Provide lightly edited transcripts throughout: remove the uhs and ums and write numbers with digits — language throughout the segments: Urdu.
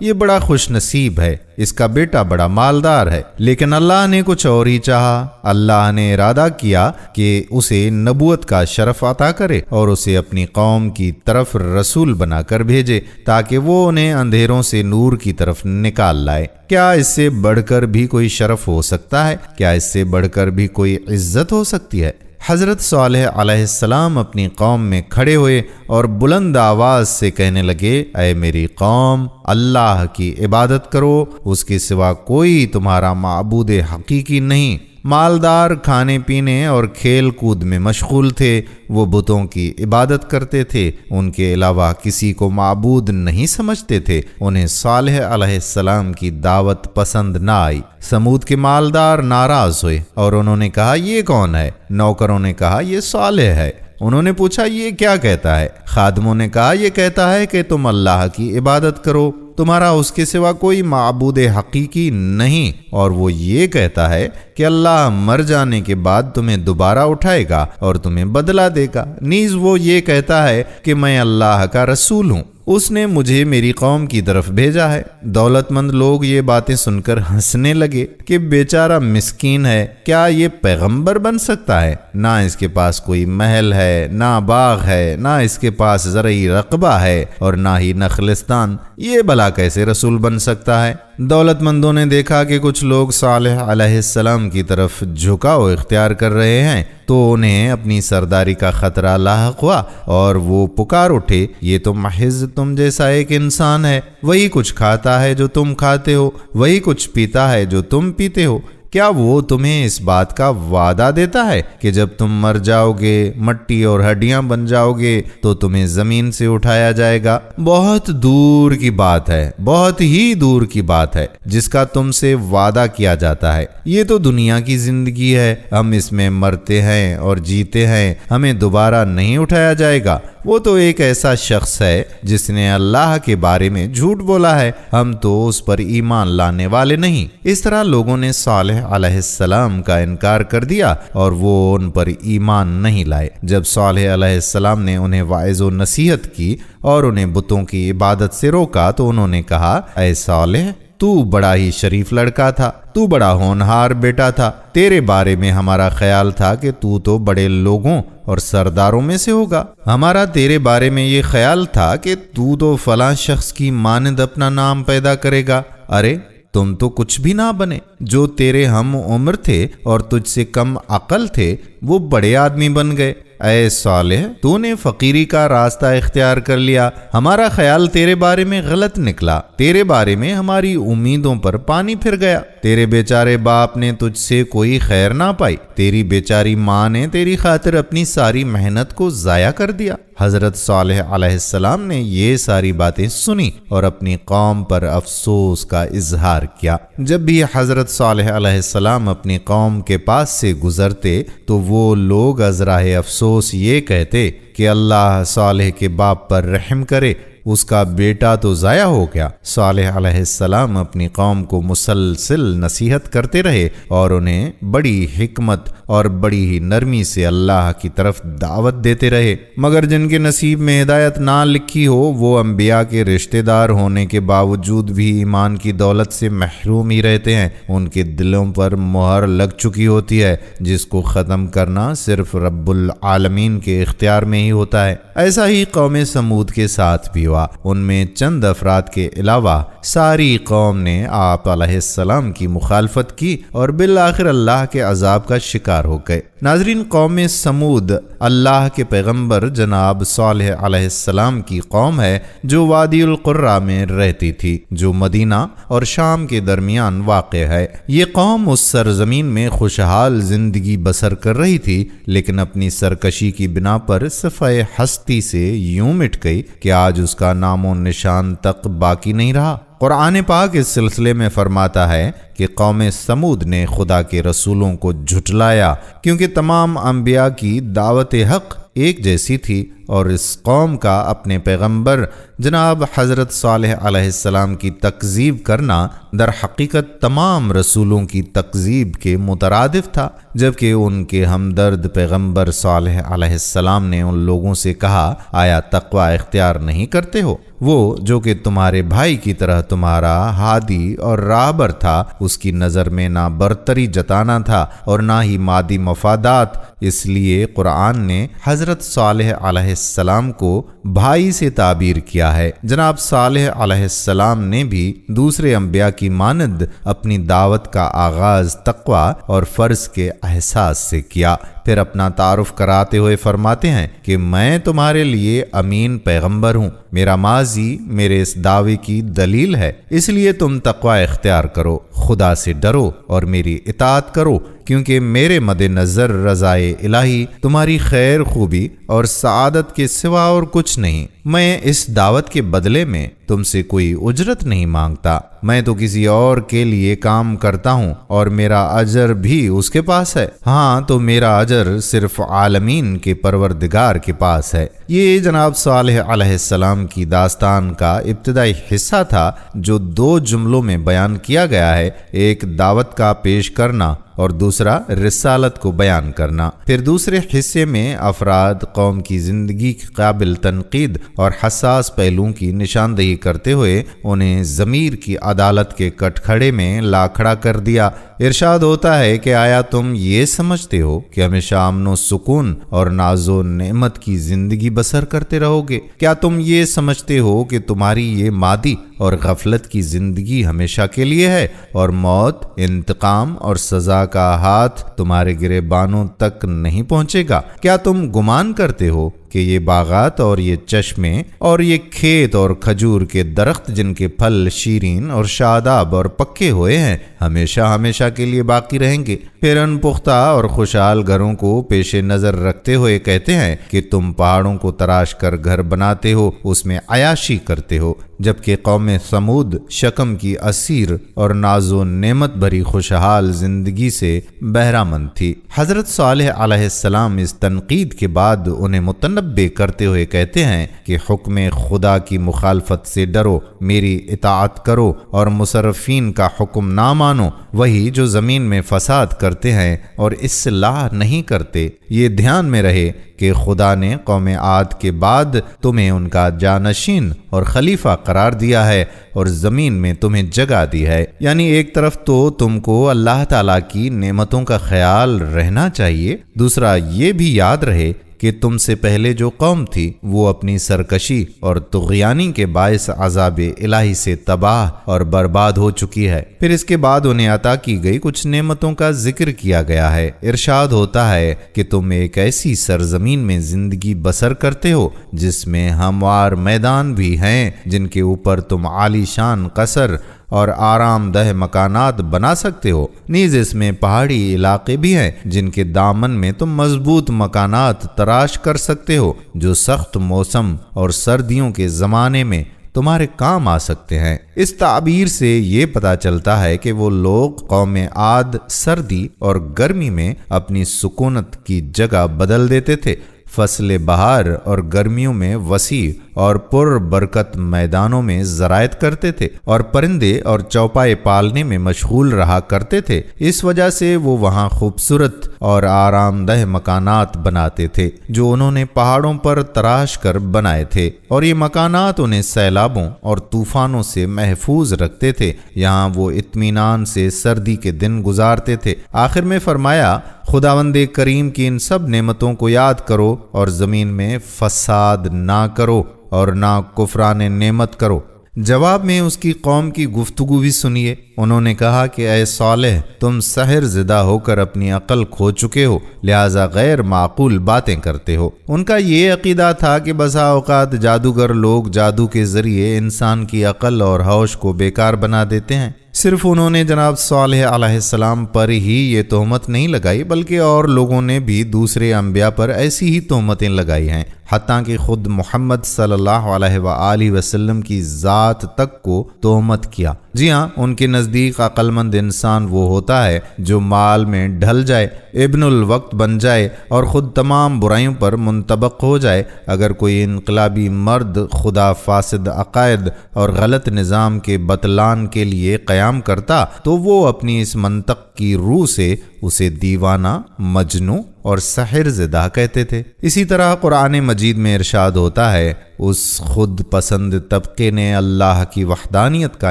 یہ بڑا خوش نصیب ہے، اس کا بیٹا بڑا مالدار ہے۔ لیکن اللہ نے کچھ اور ہی چاہا۔ اللہ نے ارادہ کیا کہ اسے نبوت کا شرف عطا کرے اور اسے اپنی قوم کی طرف رسول بنا کر بھیجے تاکہ وہ انہیں اندھیروں سے نور کی طرف نکال لائے۔ کیا اس سے بڑھ کر بھی کوئی شرف ہو سکتا ہے؟ کیا اس سے بڑھ کر بھی کوئی عزت ہو سکتی ہے؟ حضرت صالح علیہ السلام اپنی قوم میں کھڑے ہوئے اور بلند آواز سے کہنے لگے، اے میری قوم، اللہ کی عبادت کرو، اس کے سوا کوئی تمہارا معبود حقیقی نہیں۔ مالدار کھانے پینے اور کھیل کود میں مشغول تھے، وہ بتوں کی عبادت کرتے تھے، ان کے علاوہ کسی کو معبود نہیں سمجھتے تھے۔ انہیں صالح علیہ السلام کی دعوت پسند نہ آئی۔ سمود کے مالدار ناراض ہوئے اور انہوں نے کہا یہ کون ہے؟ نوکروں نے کہا یہ صالح ہے۔ انہوں نے پوچھا یہ کیا کہتا ہے؟ خادموں نے کہا یہ کہتا ہے کہ تم اللہ کی عبادت کرو، تمہارا اس کے سوا کوئی معبود حقیقی نہیں، اور وہ یہ کہتا ہے کہ اللہ مر جانے کے بعد تمہیں دوبارہ اٹھائے گا اور تمہیں بدلہ دے گا۔ نیز وہ یہ کہتا ہے کہ میں اللہ کا رسول ہوں، اس نے مجھے میری قوم کی طرف بھیجا ہے۔ دولت مند لوگ یہ باتیں سن کر ہنسنے لگے کہ بیچارہ مسکین ہے، کیا یہ پیغمبر بن سکتا ہے؟ نہ اس کے پاس کوئی محل ہے، نہ باغ ہے، نہ اس کے پاس زرعی رقبہ ہے اور نہ ہی نخلستان، یہ بھلا کیسے رسول بن سکتا ہے؟ دولت مندوں نے دیکھا کہ کچھ لوگ صالح علیہ السلام کی طرف جھکاؤ اختیار کر رہے ہیں تو انہیں اپنی سرداری کا خطرہ لاحق ہوا اور وہ پکار اٹھے، یہ تو محض تم جیسا ایک انسان ہے، وہی کچھ کھاتا ہے جو تم کھاتے ہو، وہی کچھ پیتا ہے جو تم پیتے ہو۔ کیا وہ تمہیں اس بات کا وعدہ دیتا ہے کہ جب تم مر جاؤ گے، مٹی اور ہڈیاں بن جاؤ گے تو تمہیں زمین سے اٹھایا جائے گا؟ بہت دور کی بات ہے، بہت ہی دور کی بات ہے جس کا تم سے وعدہ کیا جاتا ہے۔ یہ تو دنیا کی زندگی ہے، ہم اس میں مرتے ہیں اور جیتے ہیں، ہمیں دوبارہ نہیں اٹھایا جائے گا۔ وہ تو ایک ایسا شخص ہے جس نے اللہ کے بارے میں جھوٹ بولا ہے، ہم تو اس پر ایمان لانے والے نہیں۔ اس طرح لوگوں نے صالح علیہ السلام کا انکار کر دیا اور وہ ان پر ایمان نہیں لائے۔ جب صالح علیہ السلام نے انہیں واعظ و نصیحت کی اور انہیں بتوں کی عبادت سے روکا تو انہوں نے کہا، اے صالح، تو بڑا ہی شریف لڑکا تھا، تو بڑا ہونہار بیٹا تھا، تیرے بارے میں ہمارا خیال تھا کہ تو بڑے لوگوں اور سرداروں میں سے ہوگا۔ ہمارا تیرے بارے میں یہ خیال تھا کہ تو فلاں شخص کی مانند اپنا نام پیدا کرے گا۔ ارے تم تو کچھ بھی نہ بنے، جو تیرے ہم عمر تھے اور تجھ سے کم عقل تھے وہ بڑے آدمی بن گئے۔ اے صالح، تو نے فقیری کا راستہ اختیار کر لیا، ہمارا خیال تیرے بارے میں غلط نکلا، تیرے بارے میں ہماری امیدوں پر پانی پھر گیا۔ تیرے بیچارے باپ نے تجھ سے کوئی خیر نہ پائی، تیری بیچاری ماں نے تیری خاطر اپنی ساری محنت کو ضائع کر دیا۔ حضرت صالح علیہ السلام نے یہ ساری باتیں سنی اور اپنی قوم پر افسوس کا اظہار کیا۔ جب بھی حضرت صالح علیہ السلام اپنی قوم کے پاس سے گزرتے تو وہ لوگ از راہ افسوس یہ کہتے کہ اللہ صالح کے باپ پر رحم کرے، اس کا بیٹا تو ضائع ہو گیا۔ صالح علیہ السلام اپنی قوم کو مسلسل نصیحت کرتے رہے اور انہیں بڑی حکمت اور بڑی ہی نرمی سے اللہ کی طرف دعوت دیتے رہے، مگر جن کے نصیب میں ہدایت نہ لکھی ہو وہ انبیاء کے رشتہ دار ہونے کے باوجود بھی ایمان کی دولت سے محروم ہی رہتے ہیں۔ ان کے دلوں پر مہر لگ چکی ہوتی ہے جس کو ختم کرنا صرف رب العالمین کے اختیار میں ہی ہوتا ہے۔ ایسا ہی قوم سمود کے ساتھ بھی ہوا۔ ان میں چند افراد کے علاوہ ساری قوم نے آپ علیہ السلام کی مخالفت کی اور بالآخر اللہ کے عذاب کا شکار ہو گئے۔ ناظرین، قوم سمود اللہ کے پیغمبر جناب صالح علیہ السلام کی قوم ہے جو وادی القرہ میں رہتی تھی، جو مدینہ اور شام کے درمیان واقع ہے۔ یہ قوم اس سرزمین میں خوشحال زندگی بسر کر رہی تھی، لیکن اپنی سرکشی کی بنا پر صفحہ ہستی سے یوں مٹ گئی کہ آج اس کا نام و نشان تک باقی نہیں رہا۔ قرآن پاک اس سلسلے میں فرماتا ہے کہ قوم سمود نے خدا کے رسولوں کو جھٹلایا کیونکہ تمام انبیاء کی دعوت حق ایک جیسی تھی اور اس قوم کا اپنے پیغمبر جناب حضرت صالح علیہ السلام کی تکذیب کرنا در حقیقت تمام رسولوں کی تکذیب کے مترادف تھا، جبکہ ان کے ہمدرد پیغمبر صالح علیہ السلام نے ان لوگوں سے کہا، آیا تقوی اختیار نہیں کرتے ہو؟ وہ جو کہ تمہارے بھائی کی طرح تمہارا ہادی اور راہبر تھا، اس کی نظر میں نہ برتری جتانا تھا اور نہ ہی مادی مفادات، اس لیے قرآن نے حضرت صالح علیہ السلام کو بھائی سے تعبیر کیا ہے۔ جناب صالح علیہ السلام نے بھی دوسرے انبیاء کی مانند اپنی دعوت کا آغاز تقوی اور فرض کے احساس سے کیا۔ پھر اپنا تعارف کراتے ہوئے فرماتے ہیں کہ میں تمہارے لیے امین پیغمبر ہوں، میرا ماضی میرے اس دعوے کی دلیل ہے، اس لیے تم تقوی اختیار کرو، خدا سے ڈرو اور میری اطاعت کرو، کیونکہ میرے مد نظر رضائے الہی تمہاری خیر خوبی اور سعادت کے سوا اور کچھ نہیں۔ میں اس دعوت کے بدلے میں تم سے کوئی اجرت نہیں مانگتا، میں تو کسی اور کے لیے کام کرتا ہوں اور میرا اجر بھی اس کے پاس ہے، ہاں تو میرا اجر صرف عالمین کے پروردگار کے پاس ہے۔ یہ جناب صالح علیہ السلام کی داستان کا ابتدائی حصہ تھا جو 2 جملوں میں بیان کیا گیا ہے، ایک دعوت کا پیش کرنا اور دوسرا رسالت کو بیان کرنا۔ پھر دوسرے حصے میں افراد قوم کی زندگی کے قابل تنقید اور حساس پہلوؤں کی نشاندہی کرتے ہوئے انہیں ضمیر کی عدالت کے کٹکھڑے میں لا کھڑا کر دیا۔ ارشاد ہوتا ہے کہ آیا تم یہ سمجھتے ہو کہ ہمیشہ امن و سکون اور ناز و نعمت کی زندگی بسر کرتے رہو گے؟ کیا تم یہ سمجھتے ہو کہ تمہاری یہ مادی اور غفلت کی زندگی ہمیشہ کے لیے ہے اور موت، انتقام اور سزا کا ہاتھ تمہارے گریبانوں تک نہیں پہنچے گا؟ کیا تم گمان کرتے ہو کہ یہ باغات اور یہ چشمے اور یہ کھیت اور کھجور کے درخت جن کے پھل شیرین اور شاداب اور پکے ہوئے ہیں ہمیشہ ہمیشہ کے لیے باقی رہیں گے؟ پھر ان پختہ اور خوشحال گھروں کو پیش نظر رکھتے ہوئے کہتے ہیں کہ تم پہاڑوں کو تراش کر گھر بناتے ہو، اس میں عیاشی کرتے ہو، جبکہ قوم ثمود شکم کی اسیر اور ناز و نعمت بھری خوشحال زندگی سے بہرہ مند تھی۔ حضرت صالح علیہ السلام اس تنقید کے بعد انہیں متنبہ کرتے ہوئے کہتے ہیں کہ حکم خدا کی مخالفت سے ڈرو، میری اطاعت کرو اور مصرفین کا حکم نہ مانو، وہی جو زمین میں فساد کرتے ہیں اور اصلاح نہیں کرتے۔ یہ دھیان میں رہے کہ خدا نے قوم عاد کے بعد تمہیں ان کا جانشین اور خلیفہ قرار دیا ہے اور زمین میں تمہیں جگہ دی ہے، یعنی ایک طرف تو تم کو اللہ تعالیٰ کی نعمتوں کا خیال رہنا چاہیے، دوسرا یہ بھی یاد رہے کہ تم سے پہلے جو قوم تھی وہ اپنی سرکشی اور طغیانی کے باعث عذاب الہی سے تباہ اور برباد ہو چکی ہے۔ پھر اس کے بعد انہیں عطا کی گئی کچھ نعمتوں کا ذکر کیا گیا ہے۔ ارشاد ہوتا ہے کہ تم ایک ایسی سرزمین میں زندگی بسر کرتے ہو جس میں ہموار میدان بھی ہیں، جن کے اوپر تم عالی شان قصر اور آرام دہ مکانات بنا سکتے ہو، نیز اس میں پہاڑی علاقے بھی ہیں جن کے دامن میں تم مضبوط مکانات تراش کر سکتے ہو جو سخت موسم اور سردیوں کے زمانے میں تمہارے کام آ سکتے ہیں۔ اس تعبیر سے یہ پتہ چلتا ہے کہ وہ لوگ قوم عاد سردی اور گرمی میں اپنی سکونت کی جگہ بدل دیتے تھے، فصل بہار اور گرمیوں میں وسیع اور پر برکت میدانوں میں زراعت کرتے تھے اور پرندے اور چوپائے پالنے میں مشغول رہا کرتے تھے۔ اس وجہ سے وہ وہاں خوبصورت اور آرام دہ مکانات بناتے تھے جو انہوں نے پہاڑوں پر تراش کر بنائے تھے، اور یہ مکانات انہیں سیلابوں اور طوفانوں سے محفوظ رکھتے تھے۔ یہاں وہ اطمینان سے سردی کے دن گزارتے تھے۔ آخر میں فرمایا، خداوند کریم کی ان سب نعمتوں کو یاد کرو اور زمین میں فساد نہ کرو اور نہ کفران نعمت کرو۔ جواب میں اس کی قوم کی گفتگو بھی سنیے۔ انہوں نے کہا کہ اے صالح، تم سحر زدہ ہو کر اپنی عقل کھو چکے ہو، لہذا غیر معقول باتیں کرتے ہو۔ ان کا یہ عقیدہ تھا کہ بسا اوقات جادوگر لوگ جادو کے ذریعے انسان کی عقل اور ہوش کو بیکار بنا دیتے ہیں۔ صرف انہوں نے جناب صالح علیہ السلام پر ہی یہ تہمت نہیں لگائی، بلکہ اور لوگوں نے بھی دوسرے انبیاء پر ایسی ہی تہمتیں لگائی ہیں۔ حتیٰ کہ خود محمد صلی اللہ علیہ وآلہ وسلم کی ذات تک کو تہمت کیا۔ جی ہاں، ان کے نزدیک عقل مند انسان وہ ہوتا ہے جو مال میں ڈھل جائے، ابن الوقت بن جائے اور خود تمام برائیوں پر منطبق ہو جائے۔ اگر کوئی انقلابی مرد خدا فاسد عقائد اور غلط نظام کے بطلان کے لیے قیام کرتا تو وہ اپنی اس منطق کی روح سے اسے دیوانہ، مجنوں اور سحر زدہ کہتے تھے۔ اسی طرح قرآن مجید میں ارشاد ہوتا ہے، اس خود پسند طبقے نے اللہ کی وحدانیت کا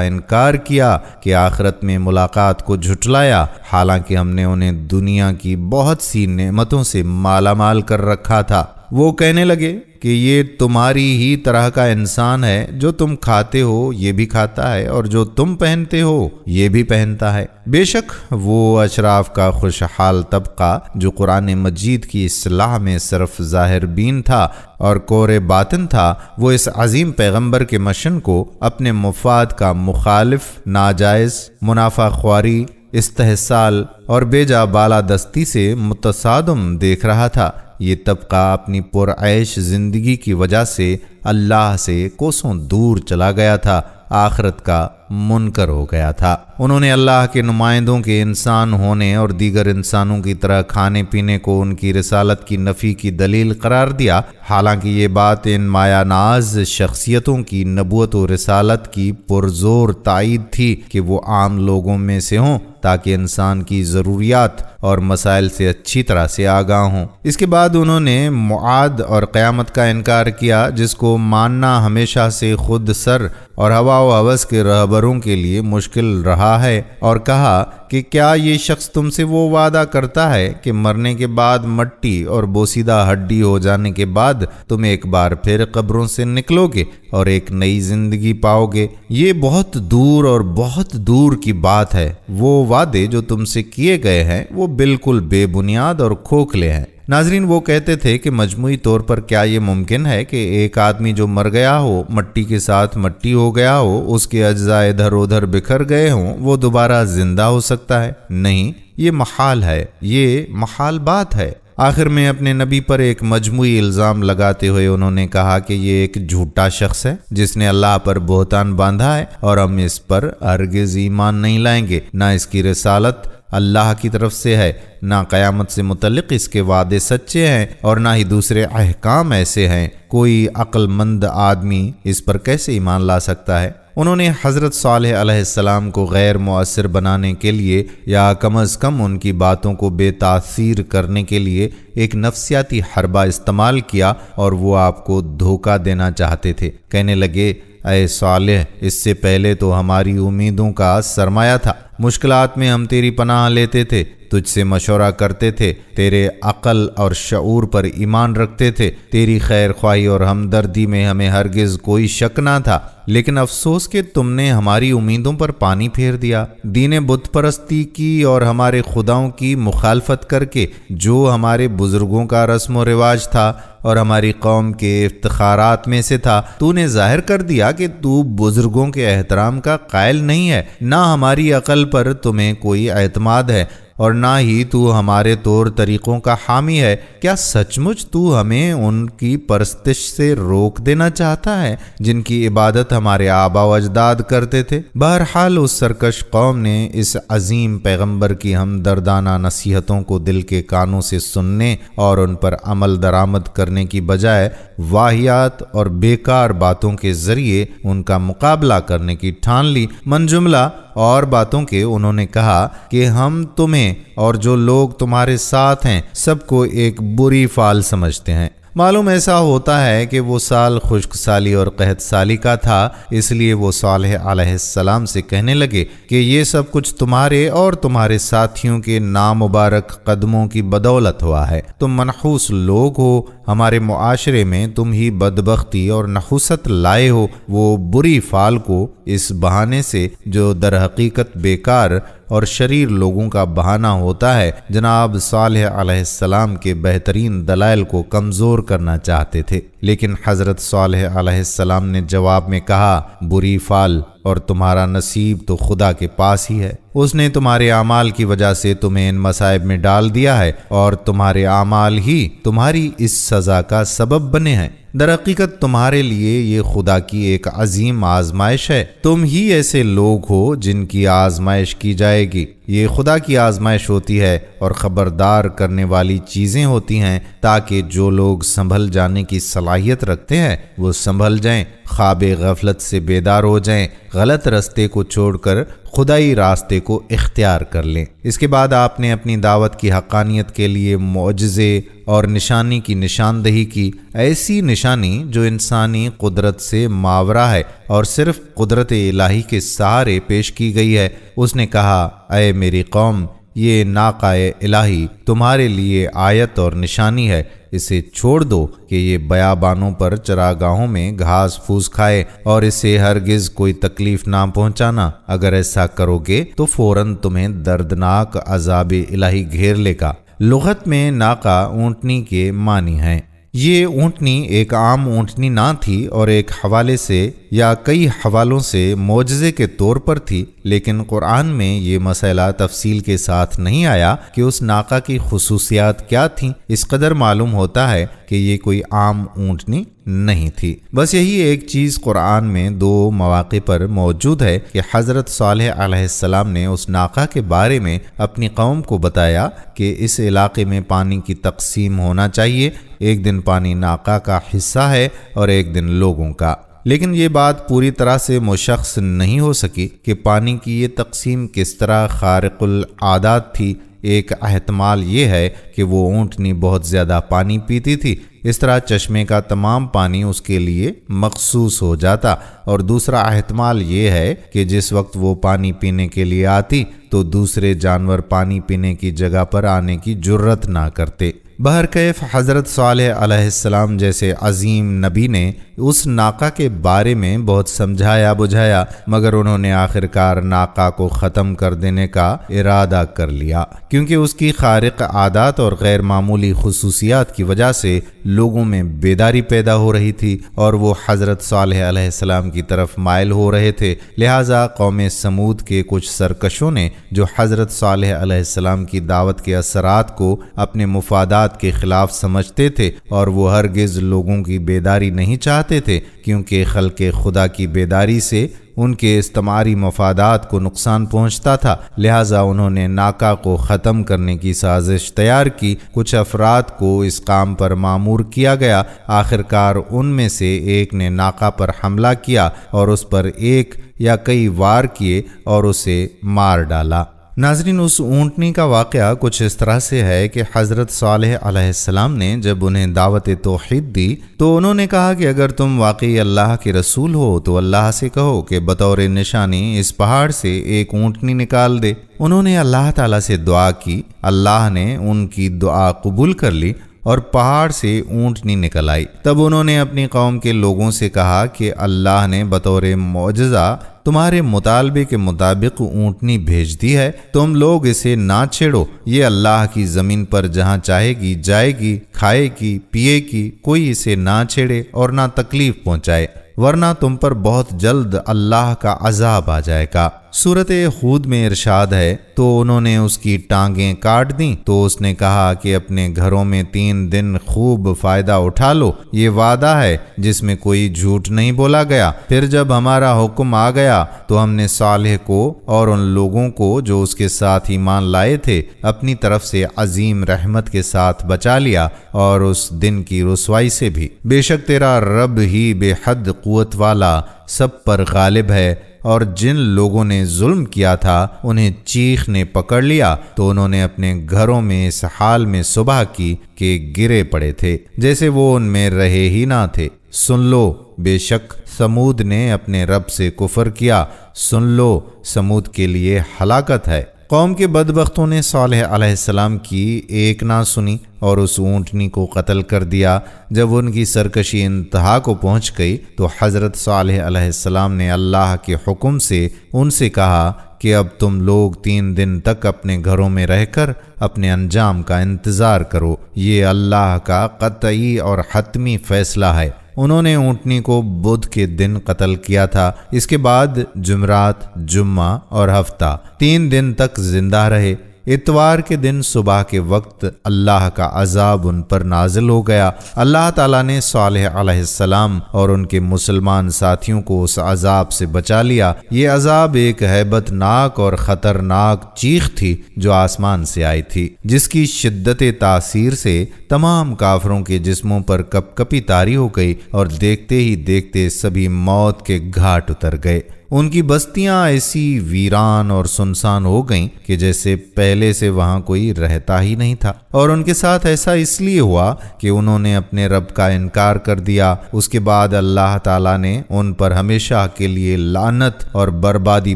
انکار کیا کہ آخرت میں ملاقات کو جھٹلایا، حالانکہ ہم نے انہیں دنیا کی بہت سی نعمتوں سے مالا مال کر رکھا تھا۔ وہ کہنے لگے کہ یہ تمہاری ہی طرح کا انسان ہے، جو تم کھاتے ہو یہ بھی کھاتا ہے اور جو تم پہنتے ہو یہ بھی پہنتا ہے۔ بے شک وہ اشراف کا خوشحال طبقہ جو قرآن مجید کی اصلاح میں صرف ظاہر بین تھا اور کور باطن تھا، وہ اس عظیم پیغمبر کے مشن کو اپنے مفاد کا مخالف، ناجائز منافع خواری، استحصال اور بے جا بالادستی سے متصادم دیکھ رہا تھا۔ یہ طبقہ اپنی پرعیش زندگی کی وجہ سے اللہ سے کوسوں دور چلا گیا تھا، آخرت کا منکر ہو گیا تھا۔ انہوں نے اللہ کے نمائندوں کے انسان ہونے اور دیگر انسانوں کی طرح کھانے پینے کو ان کی رسالت کی نفی کی دلیل قرار دیا، حالانکہ یہ بات ان مایا ناز شخصیتوں کی نبوت و رسالت کی پرزور تائید تھی کہ وہ عام لوگوں میں سے ہوں تاکہ انسان کی ضروریات اور مسائل سے اچھی طرح سے آگاہ ہوں۔ اس کے بعد انہوں نے معاد اور قیامت کا انکار کیا، جس کو ماننا ہمیشہ سے خود سر اور ہوا و ہوس کے رہبروں کے لیے مشکل رہا ہے، اور کہا کہ کیا یہ شخص تم سے وہ وعدہ کرتا ہے کہ مرنے کے بعد مٹی اور بوسیدہ ہڈی ہو جانے کے بعد تم ایک بار پھر قبروں سے نکلو گے اور ایک نئی زندگی پاؤ گے؟ یہ بہت دور اور بہت دور کی بات ہے۔ وہ وعدے جو تم سے کیے گئے ہیں وہ بالکل بے بنیاد اور کھوکھلے ہیں۔ ناظرین، وہ کہتے تھے کہ مجموعی طور پر کیا یہ ممکن ہے کہ ایک آدمی جو مر گیا ہو، مٹی کے ساتھ مٹی ہو گیا ہو، اس کے اجزاء ادھر ادھر بکھر گئے ہوں، وہ دوبارہ زندہ ہو سکتا ہے؟ نہیں، یہ محال ہے، یہ محال بات ہے۔ آخر میں اپنے نبی پر ایک مجموعی الزام لگاتے ہوئے انہوں نے کہا کہ یہ ایک جھوٹا شخص ہے جس نے اللہ پر بہتان باندھا ہے، اور ہم اس پر ہرگز ایمان نہیں لائیں گے۔ نہ اس کی رسالت اللہ کی طرف سے ہے، نہ قیامت سے متعلق اس کے وعدے سچے ہیں، اور نہ ہی دوسرے احکام ایسے ہیں۔ کوئی عقل مند آدمی اس پر کیسے ایمان لا سکتا ہے؟ انہوں نے حضرت صالح علیہ السلام کو غیر مؤثر بنانے کے لیے یا کم از کم ان کی باتوں کو بے تاثیر کرنے کے لیے ایک نفسیاتی حربہ استعمال کیا، اور وہ آپ کو دھوکہ دینا چاہتے تھے۔ کہنے لگے، اے صالح، اس سے پہلے تو ہماری امیدوں کا سرمایہ تھا، مشکلات میں ہم تیری پناہ لیتے تھے، تجھ سے مشورہ کرتے تھے، تیرے عقل اور شعور پر ایمان رکھتے تھے، تیری خیر خواہی اور ہمدردی میں ہمیں ہرگز کوئی شک نہ تھا، لیکن افسوس کہ تم نے ہماری امیدوں پر پانی پھیر دیا۔ دین بت پرستی کی اور ہمارے خداؤں کی مخالفت کر کے، جو ہمارے بزرگوں کا رسم و رواج تھا اور ہماری قوم کے افتخارات میں سے تھا، تو نے ظاہر کر دیا کہ تو بزرگوں کے احترام کا قائل نہیں ہے، نہ ہماری عقل پر تمہیں کوئی اعتماد ہے، اور نہ ہی تو ہمارے طور طریقوں کا حامی ہے۔ کیا سچ مچ تو ہمیں ان کی پرستش سے روک دینا چاہتا ہے جن کی عبادت ہمارے آبا و اجداد کرتے تھے؟ بہرحال اس سرکش قوم نے اس عظیم پیغمبر کی ہمدردانہ نصیحتوں کو دل کے کانوں سے سننے اور ان پر عمل درآمد کرنے کی بجائے واہیات اور بیکار باتوں کے ذریعے ان کا مقابلہ کرنے کی ٹھان لی۔ من جملہ اور باتوں کے انہوں نے کہا کہ ہم تمہیں اور جو لوگ تمہارے ساتھ ہیں سب کو ایک بری فال سمجھتے ہیں۔ معلوم ایسا ہوتا ہے کہ وہ سال خشک سالی اور قحط سالی کا تھا، اس لیے وہ صالح علیہ السلام سے کہنے لگے کہ یہ سب کچھ تمہارے اور تمہارے ساتھیوں کے نامبارک قدموں کی بدولت ہوا ہے۔ تم منحوس لوگ ہو، ہمارے معاشرے میں تم ہی بدبختی اور نحوست لائے ہو۔ وہ بری فال کو اس بہانے سے جو در حقیقت بیکار اور شریر لوگوں کا بہانہ ہوتا ہے، جناب صالح علیہ السلام کے بہترین دلائل کو کمزور کرنا چاہتے تھے، لیکن حضرت صالح علیہ السلام نے جواب میں کہا، بری فال اور تمہارا نصیب تو خدا کے پاس ہی ہے۔ اس نے تمہارے اعمال کی وجہ سے تمہیں ان مصائب میں ڈال دیا ہے اور تمہارے اعمال ہی تمہاری اس سزا کا سبب بنے ہیں۔ در حقیقت تمہارے لیے یہ خدا کی ایک عظیم آزمائش ہے۔ تم ہی ایسے لوگ ہو جن کی آزمائش کی جائے گی۔ یہ خدا کی آزمائش ہوتی ہے اور خبردار کرنے والی چیزیں ہوتی ہیں تاکہ جو لوگ سنبھل جانے کی صلاحیت رکھتے ہیں وہ سنبھل جائیں، خواب غفلت سے بیدار ہو جائیں، غلط راستے کو چھوڑ کر خدائی راستے کو اختیار کر لیں۔ اس کے بعد آپ نے اپنی دعوت کی حقانیت کے لیے معجزے اور نشانی کی نشاندہی کی، ایسی نشانی جو انسانی قدرت سے ماورا ہے اور صرف قدرت الہی کے سہارے پیش کی گئی ہے۔ اس نے کہا، اے میری قوم، یہ ناقہ الہی تمہارے لیے آیت اور نشانی ہے، اسے چھوڑ دو کہ یہ بیابانوں پر چراگاہوں میں گھاس پھوس کھائے اور اسے ہرگز کوئی تکلیف نہ پہنچانا۔ اگر ایسا کرو گے تو فوراً تمہیں دردناک عذاب الہی گھیر لے گا۔ لغت میں ناقہ اونٹنی کے معنی ہیں۔ یہ اونٹنی ایک عام اونٹنی نہ تھی اور ایک حوالے سے یا کئی حوالوں سے معجزے کے طور پر تھی، لیکن قرآن میں یہ مسئلہ تفصیل کے ساتھ نہیں آیا کہ اس ناقہ کی خصوصیات کیا تھیں۔ اس قدر معلوم ہوتا ہے کہ یہ کوئی عام اونٹنی نہیں تھی۔ بس یہی ایک چیز قرآن میں 2 مواقع پر موجود ہے کہ حضرت صالح علیہ السلام نے اس ناقہ کے بارے میں اپنی قوم کو بتایا کہ اس علاقے میں پانی کی تقسیم ہونا چاہیے، ایک دن پانی ناقہ کا حصہ ہے اور ایک دن لوگوں کا۔ لیکن یہ بات پوری طرح سے مشخص نہیں ہو سکی کہ پانی کی یہ تقسیم کس طرح خارق العادات تھی۔ ایک احتمال یہ ہے کہ وہ اونٹنی بہت زیادہ پانی پیتی تھی، اس طرح چشمے کا تمام پانی اس کے لیے مخصوص ہو جاتا، اور دوسرا احتمال یہ ہے کہ جس وقت وہ پانی پینے کے لیے آتی تو دوسرے جانور پانی پینے کی جگہ پر آنے کی جرت نہ کرتے۔ بہرکیف حضرت صالح علیہ السلام جیسے عظیم نبی نے اس ناقہ کے بارے میں بہت سمجھایا بجھایا، مگر انہوں نے آخرکار ناقہ کو ختم کر دینے کا ارادہ کر لیا، کیونکہ اس کی خارق عادات اور غیر معمولی خصوصیات کی وجہ سے لوگوں میں بیداری پیدا ہو رہی تھی اور وہ حضرت صالح علیہ السلام کی طرف مائل ہو رہے تھے۔ لہٰذا قوم سمود کے کچھ سرکشوں نے جو حضرت صالح علیہ السلام کی دعوت کے اثرات کو اپنے مفادات کے خلاف سمجھتے تھے، اور وہ ہرگز لوگوں کی بیداری نہیں چاہتے تھے، کیونکہ خلق خدا کی بیداری سے ان کے استعماری مفادات کو نقصان پہنچتا تھا۔ لہٰذا انہوں نے ناقہ کو ختم کرنے کی سازش تیار کی۔ کچھ افراد کو اس کام پر مامور کیا گیا۔ آخرکار ان میں سے ایک نے ناقہ پر حملہ کیا اور اس پر ایک یا کئی وار کیے اور اسے مار ڈالا۔ ناظرین، اس اونٹنی کا واقعہ کچھ اس طرح سے ہے کہ حضرت صالح علیہ السلام نے جب انہیں دعوت توحید دی تو انہوں نے کہا کہ اگر تم واقعی اللہ کے رسول ہو تو اللہ سے کہو کہ بطور نشانی اس پہاڑ سے ایک اونٹنی نکال دے۔ انہوں نے اللہ تعالیٰ سے دعا کی، اللہ نے ان کی دعا قبول کر لی اور پہاڑ سے اونٹنی نکل آئی۔ تب انہوں نے اپنی قوم کے لوگوں سے کہا کہ اللہ نے بطور معجزہ تمہارے مطالبے کے مطابق اونٹنی بھیج دی ہے، تم لوگ اسے نہ چھیڑو، یہ اللہ کی زمین پر جہاں چاہے گی جائے گی، کھائے گی، پیے گی، کوئی اسے نہ چھیڑے اور نہ تکلیف پہنچائے، ورنہ تم پر بہت جلد اللہ کا عذاب آ جائے گا۔ سورۃ ہود میں ارشاد ہے، تو انہوں نے اس کی ٹانگیں کاٹ دیں تو اس نے کہا کہ اپنے گھروں میں 3 دن خوب فائدہ اٹھا لو، یہ وعدہ ہے جس میں کوئی جھوٹ نہیں بولا گیا۔ پھر جب ہمارا حکم آ گیا تو ہم نے صالح کو اور ان لوگوں کو جو اس کے ساتھ ایمان لائے تھے اپنی طرف سے عظیم رحمت کے ساتھ بچا لیا، اور اس دن کی رسوائی سے بھی۔ بے شک تیرا رب ہی بے حد قوت والا، سب پر غالب ہے۔ اور جن لوگوں نے ظلم کیا تھا انہیں چیخ نے پکڑ لیا تو انہوں نے اپنے گھروں میں اس حال میں صبح کی کہ گرے پڑے تھے جیسے وہ ان میں رہے ہی نہ تھے۔ سن لو، بے شک سمود نے اپنے رب سے کفر کیا، سن لو، سمود کے لیے ہلاکت ہے۔ قوم کے بدبختوں نے صالح علیہ السلام کی ایک نہ سنی اور اس اونٹنی کو قتل کر دیا۔ جب ان کی سرکشی انتہا کو پہنچ گئی تو حضرت صالح علیہ السلام نے اللہ کے حکم سے ان سے کہا کہ اب تم لوگ 3 دن تک اپنے گھروں میں رہ کر اپنے انجام کا انتظار کرو، یہ اللہ کا قطعی اور حتمی فیصلہ ہے۔ انہوں نے اونٹنی کو بدھ کے دن قتل کیا تھا۔ اس کے بعد جمعرات، جمعہ اور ہفتہ 3 دن تک زندہ رہے۔ اتوار کے دن صبح کے وقت اللہ کا عذاب ان پر نازل ہو گیا۔ اللہ تعالیٰ نے صالح علیہ السلام اور ان کے مسلمان ساتھیوں کو اس عذاب سے بچا لیا۔ یہ عذاب ایک ہیبت ناک اور خطرناک چیخ تھی جو آسمان سے آئی تھی، جس کی شدت تاثیر سے تمام کافروں کے جسموں پر کپ کپی طاری ہو گئی اور دیکھتے ہی دیکھتے سبھی موت کے گھاٹ اتر گئے۔ ان کی بستیاں ایسی ویران اور سنسان ہو گئیں کہ جیسے پہلے سے وہاں کوئی رہتا ہی نہیں تھا، اور ان کے ساتھ ایسا اس لیے ہوا کہ انہوں نے اپنے رب کا انکار کر دیا۔ اس کے بعد اللہ تعالیٰ نے ان پر ہمیشہ کے لیے لعنت اور بربادی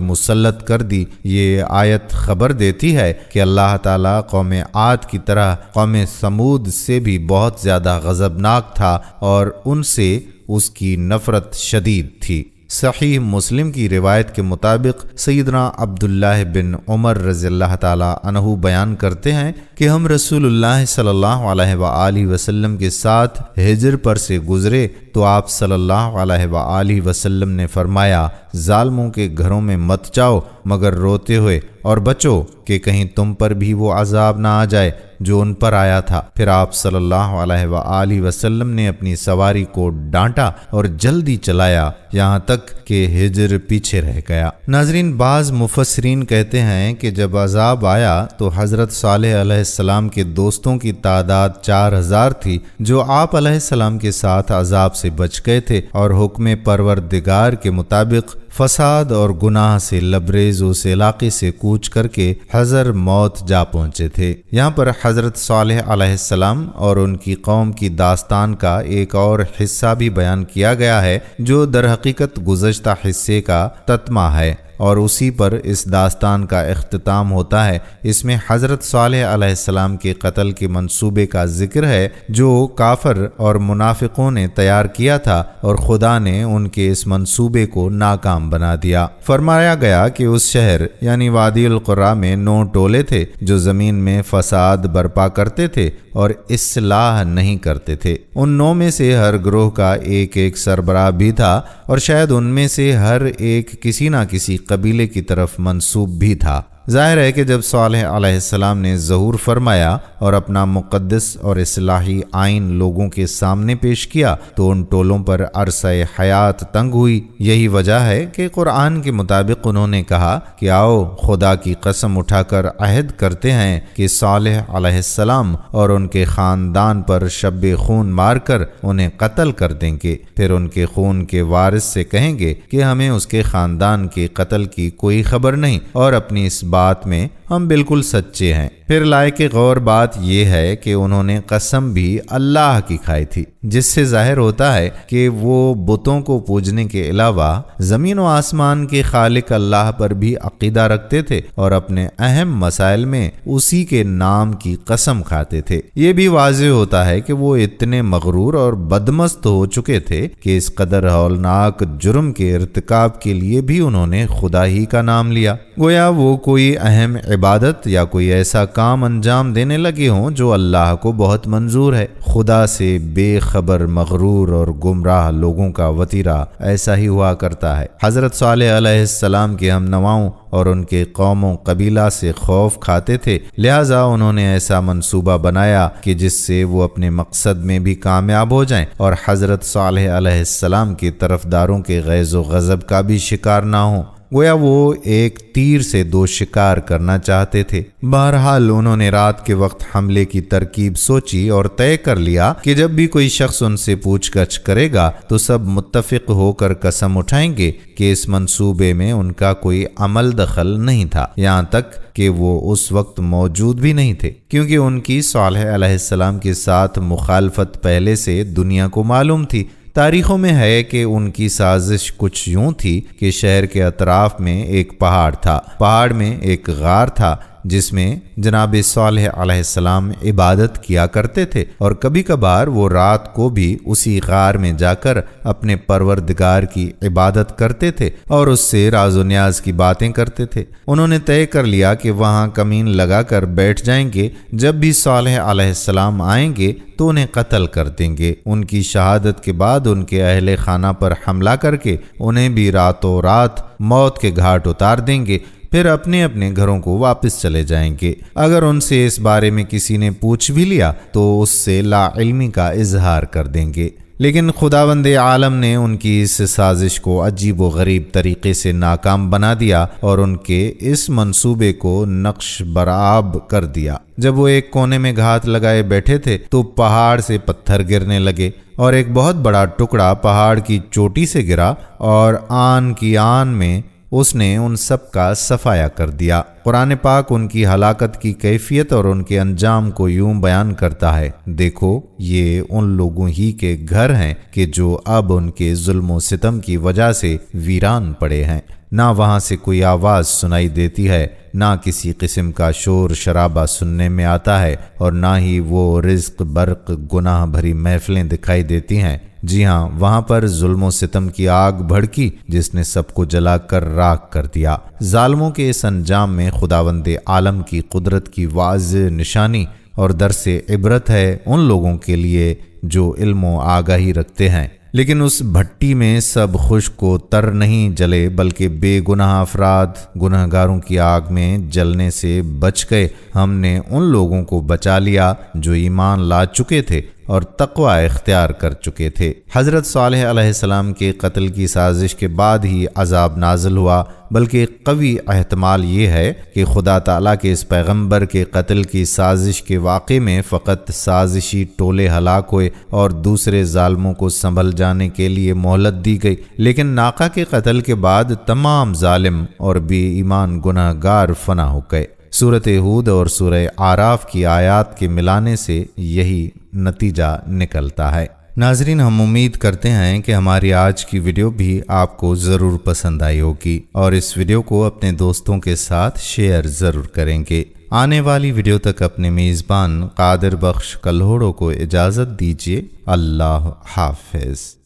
مسلط کر دی۔ یہ آیت خبر دیتی ہے کہ اللہ تعالیٰ قوم عاد کی طرح قوم ثمود سے بھی بہت زیادہ غضبناک تھا اور ان سے اس کی نفرت شدید تھی۔ صحیح مسلم کی روایت کے مطابق سیدنا عبداللہ بن عمر رضی اللہ تعالی عنہ بیان کرتے ہیں کہ ہم رسول اللہ صلی اللہ علیہ وآلہ وسلم کے ساتھ ہجر پر سے گزرے تو آپ صلی اللہ علیہ وآلہ وسلم نے فرمایا، ظالموں کے گھروں میں مت جاؤ مگر روتے ہوئے، اور بچو کہ کہیں تم پر بھی وہ عذاب نہ آ جائے جو ان پر آیا تھا۔ پھر آپ صلی اللہ علیہ وآلہ وسلم نے اپنی سواری کو ڈانٹا اور جلدی چلایا یہاں تک کہ ہجر پیچھے رہ گیا۔ ناظرین، بعض مفسرین کہتے ہیں کہ جب عذاب آیا تو حضرت صالح علیہ السلام کے دوستوں کی تعداد 4000 تھی جو آپ علیہ السلام کے ساتھ عذاب سے بچ گئے تھے، اور حکم پروردگار کے مطابق فساد اور گناہ سے لبریز اس علاقے سے کوچ کر کے حضر موت جا پہنچے تھے۔ یہاں پر حضرت صالح علیہ السلام اور ان کی قوم کی داستان کا ایک اور حصہ بھی بیان کیا گیا ہے جو در حقیقت گزشتہ حصے کا تتمہ ہے، اور اسی پر اس داستان کا اختتام ہوتا ہے۔ اس میں حضرت صالح علیہ السلام کے قتل کے منصوبے کا ذکر ہے جو کافر اور منافقوں نے تیار کیا تھا، اور خدا نے ان کے اس منصوبے کو ناکام بنا دیا۔ فرمایا گیا کہ اس شہر یعنی وادی القرا میں 9 ٹولے تھے جو زمین میں فساد برپا کرتے تھے اور اصلاح نہیں کرتے تھے۔ ان 9 میں سے ہر گروہ کا ایک ایک سربراہ بھی تھا، اور شاید ان میں سے ہر ایک کسی نہ کسی قبیلے کی طرف منسوب بھی تھا۔ ظاہر ہے کہ جب صالح علیہ السلام نے ظہور فرمایا اور اپنا مقدس اور اصلاحی آئین لوگوں کے سامنے پیش کیا تو ان ٹولوں پر عرصہ حیات تنگ ہوئی۔ یہی وجہ ہے کہ قرآن کے مطابق انہوں نے کہا کہ آؤ خدا کی قسم اٹھا کر عہد کرتے ہیں کہ صالح علیہ السلام اور ان کے خاندان پر شب خون مار کر انہیں قتل کر دیں گے، پھر ان کے خون کے وارث سے کہیں گے کہ ہمیں اس کے خاندان کے قتل کی کوئی خبر نہیں، اور اپنی اس بات میں ہم بالکل سچے ہیں۔ پھر لائق غور بات یہ ہے کہ انہوں نے قسم بھی اللہ کی کھائی تھی، جس سے ظاہر ہوتا ہے کہ وہ بتوں کو پوجنے کے علاوہ زمین و آسمان کے خالق اللہ پر بھی عقیدہ رکھتے تھے اور اپنے اہم مسائل میں اسی کے نام کی قسم کھاتے تھے۔ یہ بھی واضح ہوتا ہے کہ وہ اتنے مغرور اور بدمست ہو چکے تھے کہ اس قدر ہولناک جرم کے ارتکاب کے لیے بھی انہوں نے خدا ہی کا نام لیا، گویا وہ کوئی اہم عبادت یا کوئی ایسا کام انجام دینے لگے ہوں جو اللہ کو بہت منظور ہے۔ خدا سے بے خبر مغرور اور گمراہ لوگوں کا وتیرہ ایسا ہی ہوا کرتا ہے۔ حضرت صالح علیہ السلام کے ہم نواؤں اور ان کے قوم و قبیلہ سے خوف کھاتے تھے، لہٰذا انہوں نے ایسا منصوبہ بنایا کہ جس سے وہ اپنے مقصد میں بھی کامیاب ہو جائیں اور حضرت صالح علیہ السلام کے طرفداروں کے غیظ و غضب کا بھی شکار نہ ہوں، گویا وہ ایک تیر سے 2 شکار کرنا چاہتے تھے۔ بہرحال انہوں نے رات کے وقت حملے کی ترکیب سوچی اور طے کر لیا کہ جب بھی کوئی شخص ان سے پوچھ گچھ کرے گا تو سب متفق ہو کر قسم اٹھائیں گے کہ اس منصوبے میں ان کا کوئی عمل دخل نہیں تھا، یہاں تک کہ وہ اس وقت موجود بھی نہیں تھے، کیونکہ ان کی صالح علیہ السلام کے ساتھ مخالفت پہلے سے دنیا کو معلوم تھی۔ تاریخوں میں ہے کہ ان کی سازش کچھ یوں تھی کہ شہر کے اطراف میں ایک پہاڑ تھا، پہاڑ میں ایک غار تھا جس میں جناب صالح علیہ السلام عبادت کیا کرتے تھے، اور کبھی کبھار وہ رات کو بھی اسی غار میں جا کر اپنے پروردگار کی عبادت کرتے تھے اور اس سے راز و نیاز کی باتیں کرتے تھے۔ انہوں نے طے کر لیا کہ وہاں کمین لگا کر بیٹھ جائیں گے، جب بھی صالح علیہ السلام آئیں گے تو انہیں قتل کر دیں گے۔ ان کی شہادت کے بعد ان کے اہل خانہ پر حملہ کر کے انہیں بھی راتوں رات موت کے گھاٹ اتار دیں گے، پھر اپنے اپنے گھروں کو واپس چلے جائیں گے۔ اگر ان سے اس بارے میں کسی نے پوچھ بھی لیا تو اس سے لا علمی کا اظہار کر دیں گے۔ لیکن خداوند عالم نے ان کی اس سازش کو عجیب و غریب طریقے سے ناکام بنا دیا اور ان کے اس منصوبے کو نقش برآب کر دیا۔ جب وہ ایک کونے میں گھات لگائے بیٹھے تھے تو پہاڑ سے پتھر گرنے لگے، اور ایک بہت بڑا ٹکڑا پہاڑ کی چوٹی سے گرا اور آن کی آن میں اس نے ان سب کا صفایا کر دیا۔ قرآن پاک ان کی ہلاکت کی کیفیت اور ان کے انجام کو یوں بیان کرتا ہے، دیکھو یہ ان لوگوں ہی کے گھر ہیں کہ جو اب ان کے ظلم و ستم کی وجہ سے ویران پڑے ہیں، نہ وہاں سے کوئی آواز سنائی دیتی ہے، نہ کسی قسم کا شور شرابہ سننے میں آتا ہے، اور نہ ہی وہ رزق برق گناہ بھری محفلیں دکھائی دیتی ہیں۔ جی ہاں، وہاں پر ظلم و ستم کی آگ بھڑکی جس نے سب کو جلا کر راکھ کر دیا۔ ظالموں کے اس انجام میں خداوند عالم کی قدرت کی واضح نشانی اور درس عبرت ہے ان لوگوں کے لیے جو علم و آگاہی رکھتے ہیں۔ لیکن اس بھٹی میں سب خشک و تر نہیں جلے، بلکہ بے گناہ افراد گناہ گاروں کی آگ میں جلنے سے بچ گئے۔ ہم نے ان لوگوں کو بچا لیا جو ایمان لا چکے تھے اور تقوی اختیار کر چکے تھے۔ حضرت صالح علیہ السلام کے قتل کی سازش کے بعد ہی عذاب نازل ہوا، بلکہ ایک قوی احتمال یہ ہے کہ خدا تعالیٰ کے اس پیغمبر کے قتل کی سازش کے واقعے میں فقط سازشی ٹولے ہلاک ہوئے اور دوسرے ظالموں کو سنبھل جانے کے لیے مہلت دی گئی، لیکن ناقہ کے قتل کے بعد تمام ظالم اور بے ایمان گناہ گار فنا ہو گئے۔ سورۃ ہود اور سورہ اعراف کی آیات کے ملانے سے یہی نتیجہ نکلتا ہے۔ ناظرین، ہم امید کرتے ہیں کہ ہماری آج کی ویڈیو بھی آپ کو ضرور پسند آئی ہوگی، اور اس ویڈیو کو اپنے دوستوں کے ساتھ شیئر ضرور کریں گے۔ آنے والی ویڈیو تک اپنے میزبان قادر بخش کلہوڑو کو اجازت دیجیے۔ اللہ حافظ۔